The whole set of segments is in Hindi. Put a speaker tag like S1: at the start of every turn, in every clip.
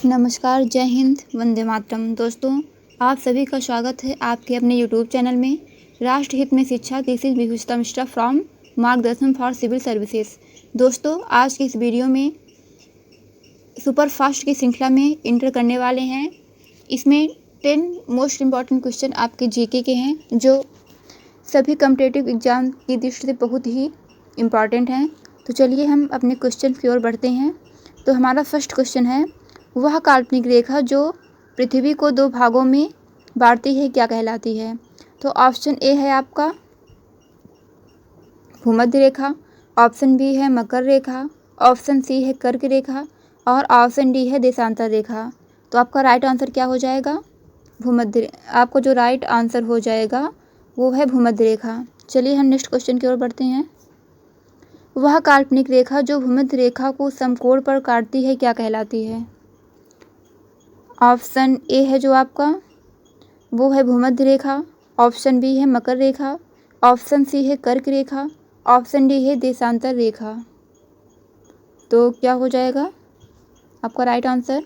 S1: नमस्कार, जय हिंद, वंदे मातरम। दोस्तों, आप सभी का स्वागत है आपके अपने यूट्यूब चैनल में राष्ट्र हित में शिक्षा। दिस इज विभूषिता मिश्रा फ्रॉम मार्गदर्शन फॉर सिविल सर्विसेज। दोस्तों, आज की इस वीडियो में सुपर फास्ट की श्रृंखला में इंटर करने वाले हैं। इसमें 10 मोस्ट इम्पॉर्टेंट क्वेश्चन आपके जीके के हैं, जो सभी कॉम्पिटिटिव एग्जाम की दृष्टि से बहुत ही इम्पॉर्टेंट हैं। तो चलिए हम अपने क्वेश्चन की ओर बढ़ते हैं। तो हमारा फर्स्ट क्वेश्चन है, वह काल्पनिक रेखा जो पृथ्वी को 2 भागों में बांटती है क्या कहलाती है? तो ऑप्शन ए है आपका भूमध्य रेखा, ऑप्शन बी है मकर रेखा, ऑप्शन सी है कर्क रेखा और ऑप्शन डी है देशांतर रेखा। तो आपका राइट आंसर क्या हो जाएगा? भूमध्य। आपको जो राइट आंसर हो जाएगा वो है भूमध्य रेखा। चलिए हम नेक्स्ट क्वेश्चन की ओर बढ़ते हैं। वह काल्पनिक रेखा जो भूमध्य रेखा को समकोण पर काटती है क्या कहलाती है? ऑप्शन ए है जो आपका वो है भूमध्य रेखा, ऑप्शन बी है मकर रेखा, ऑप्शन सी है कर्क रेखा, ऑप्शन डी है देशांतर रेखा। तो क्या हो जाएगा आपका राइट आंसर?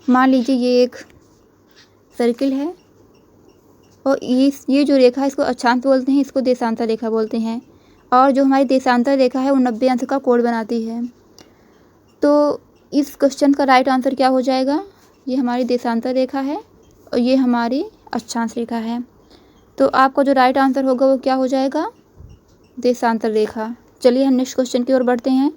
S1: मान लीजिए ये एक सर्किल है और ये जो रेखा है इसको अक्षांश बोलते हैं, इसको देशांतर रेखा बोलते हैं। और जो हमारी देशांतर रेखा है वो 90 अंश का कोण बनाती है। तो इस क्वेश्चन का राइट आंसर क्या हो जाएगा? ये हमारी देशांतर रेखा है और ये हमारी अक्षांश रेखा है। तो आपका जो राइट आंसर होगा वो क्या हो जाएगा? देशांतर रेखा। चलिए हम नेक्स्ट क्वेश्चन की ओर बढ़ते हैं।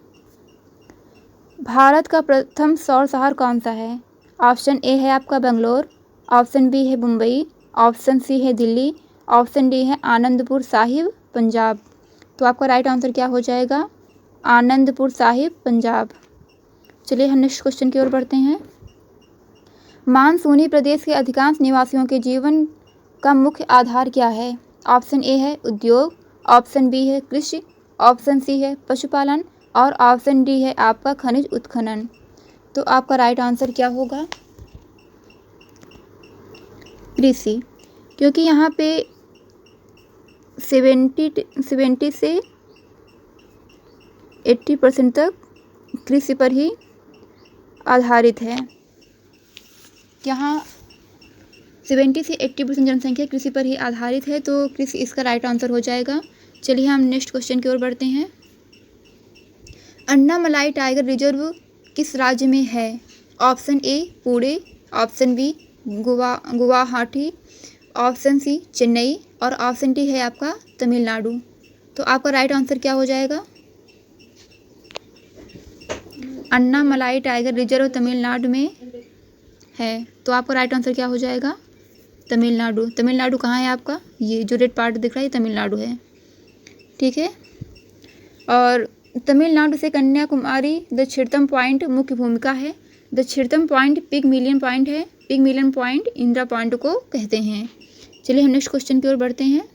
S1: भारत का प्रथम सौर शहर कौन सा है? ऑप्शन ए है आपका बेंगलोर, ऑप्शन बी है मुंबई, ऑप्शन सी है दिल्ली, ऑप्शन डी है आनंदपुर साहिब, पंजाब। तो आपका राइट आंसर क्या हो जाएगा? आनंदपुर साहिब, पंजाब। चलिए हम नेक्स्ट क्वेश्चन की ओर बढ़ते हैं। मानसूनी प्रदेश के अधिकांश निवासियों के जीवन का मुख्य आधार क्या है? ऑप्शन ए है उद्योग, ऑप्शन बी है कृषि, ऑप्शन सी है पशुपालन और ऑप्शन डी है आपका खनिज उत्खनन। तो आपका राइट आंसर क्या होगा? कृषि, क्योंकि यहाँ पे 70 से 80% तक कृषि पर ही आधारित है। यहाँ 70 से 80% जनसंख्या कृषि पर ही आधारित है, तो कृषि इसका राइट आंसर हो जाएगा। चलिए हम नेक्स्ट क्वेश्चन की ओर बढ़ते हैं। अन्नामलाई टाइगर रिजर्व किस राज्य में है? Option A Pune, option B Guwahati, option C Chennai और ऑप्शन डी है आपका तमिलनाडु। तो आपका राइट आंसर क्या हो जाएगा? अन्नामलाई टाइगर रिजर्व तमिलनाडु में है, तो आपका राइट आंसर क्या हो जाएगा? तमिलनाडु। तमिलनाडु कहाँ है आपका? ये जो रेड पार्ट दिख रहा है ये तमिलनाडु है, ठीक है। और तमिलनाडु से कन्याकुमारी दक्षिणतम पॉइंट मुख्य भूमिका है। दक्षिणतम पॉइंट पिगमिलियन पॉइंट है। पिगमिलियन पॉइंट इंदिरा पॉइंट को कहते हैं। चलिए हम नेक्स्ट क्वेश्चन की ओर बढ़ते हैं।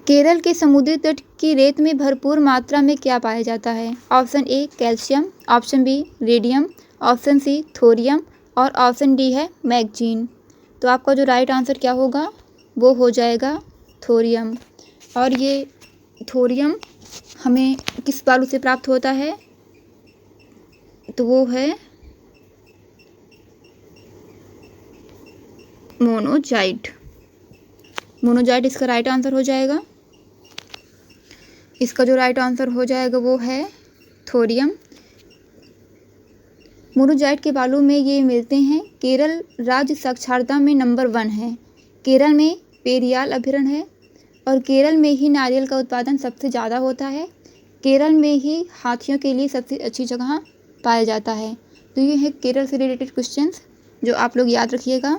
S1: केरल के समुद्री तट की रेत में भरपूर मात्रा में क्या पाया जाता है? Option A calcium, option B radium, option C thorium और ऑप्शन डी है मैग्नीज। तो आपका जो राइट आंसर क्या होगा? वो हो जाएगा थोरियम। और ये थोरियम हमें किस बालू से प्राप्त होता है? तो वो है मोनोजाइट। मोनोजाइट इसका राइट आंसर हो जाएगा। इसका जो राइट आंसर हो जाएगा वो है थोरियम। मोनोजाइट के बालू में ये मिलते हैं। केरल राज्य साक्षरता में नंबर 1 है। केरल में पेरियाल अभयारण्य है और केरल में ही नारियल का उत्पादन सबसे ज़्यादा होता है। केरल में ही हाथियों के लिए सबसे अच्छी जगह पाया जाता है। तो ये है केरल से रिलेटेड क्वेश्चंस जो आप लोग याद रखिएगा।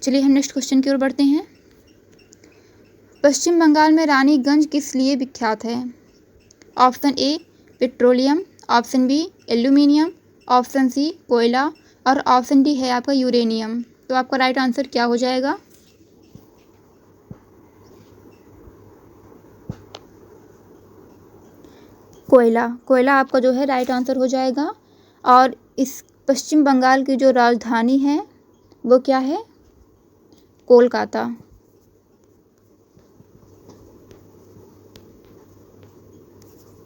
S1: चलिए हम नेक्स्ट क्वेश्चन की ओर बढ़ते हैं। पश्चिम बंगाल में रानीगंज किस लिए विख्यात है? Option A petroleum, option B aluminium, option C कोयला और ऑप्शन डी है आपका यूरेनियम। तो आपका राइट आंसर क्या हो जाएगा? कोयला। कोयला आपका जो है राइट आंसर हो जाएगा। और इस पश्चिम बंगाल की जो राजधानी है वो क्या है? कोलकाता।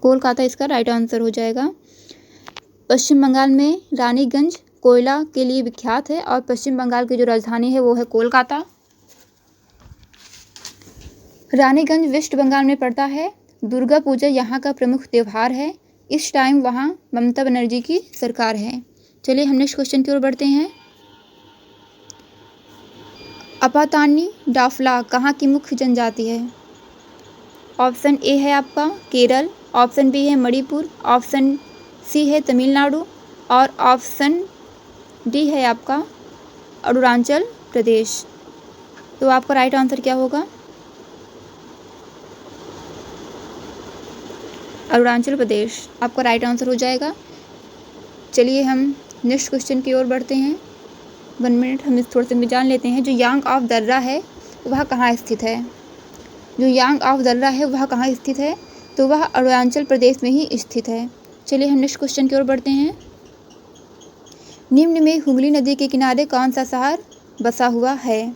S1: कोलकाता इसका राइट आंसर हो जाएगा। पश्चिम बंगाल में रानीगंज कोयला के लिए विख्यात है और पश्चिम बंगाल की जो राजधानी है वो है कोलकाता। रानीगंज वेस्ट बंगाल में पड़ता है। दुर्गा पूजा यहाँ का प्रमुख त्यौहार है। इस टाइम वहाँ ममता बनर्जी की सरकार है। चलिए हम नेक्स्ट क्वेश्चन की ओर बढ़ते हैं। अपातानी डाफला कहाँ की मुख्य जनजाति है? ऑप्शन ए है आपका केरल, ऑप्शन बी है मणिपुर, ऑप्शन सी है तमिलनाडु और ऑप्शन डी है आपका अरुणाचल प्रदेश। तो आपका राइट आंसर क्या होगा? अरुणाचल प्रदेश आपका राइट आंसर हो जाएगा। चलिए हम नेक्स्ट क्वेश्चन की ओर बढ़ते हैं। 1 मिनट हम इस थोड़ा सा जान लेते हैं। जो यांग ऑफ दर्रा है वह कहाँ स्थित है? जो यांग ऑफ दर्रा है वह कहाँ स्थित है? तो वह अरुणाचल प्रदेश में ही स्थित है। चलिए हम नेक्स्ट क्वेश्चन की ओर बढ़ते हैं। निम्न में हुगली नदी के किनारे कौन सा शहर बसा हुआ है?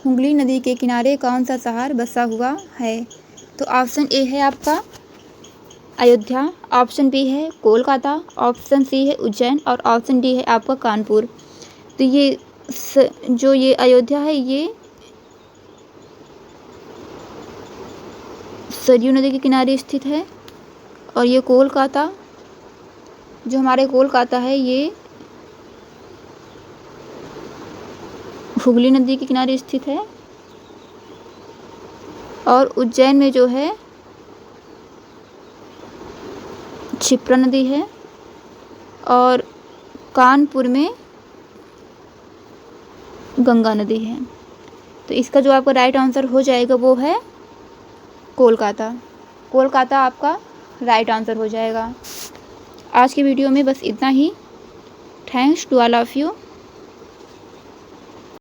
S1: हुगली नदी के किनारे कौन सा शहर बसा हुआ है? तो ऑप्शन ए है आपका अयोध्या, ऑप्शन बी है कोलकाता, ऑप्शन सी है उज्जैन और ऑप्शन डी है आपका कानपुर। तो ये अयोध्या है ये सरयू नदी के किनारे स्थित है और ये कोलकाता, जो हमारे कोलकाता है ये हुगली नदी के किनारे स्थित है और उज्जैन में जो है क्षिप्रा नदी है और कानपुर में गंगा नदी है। तो इसका जो आपका राइट आंसर हो जाएगा वो है कोलकाता। कोलकाता आपका राइट आंसर हो जाएगा। आज की वीडियो में बस इतना ही। Thanks to all of you.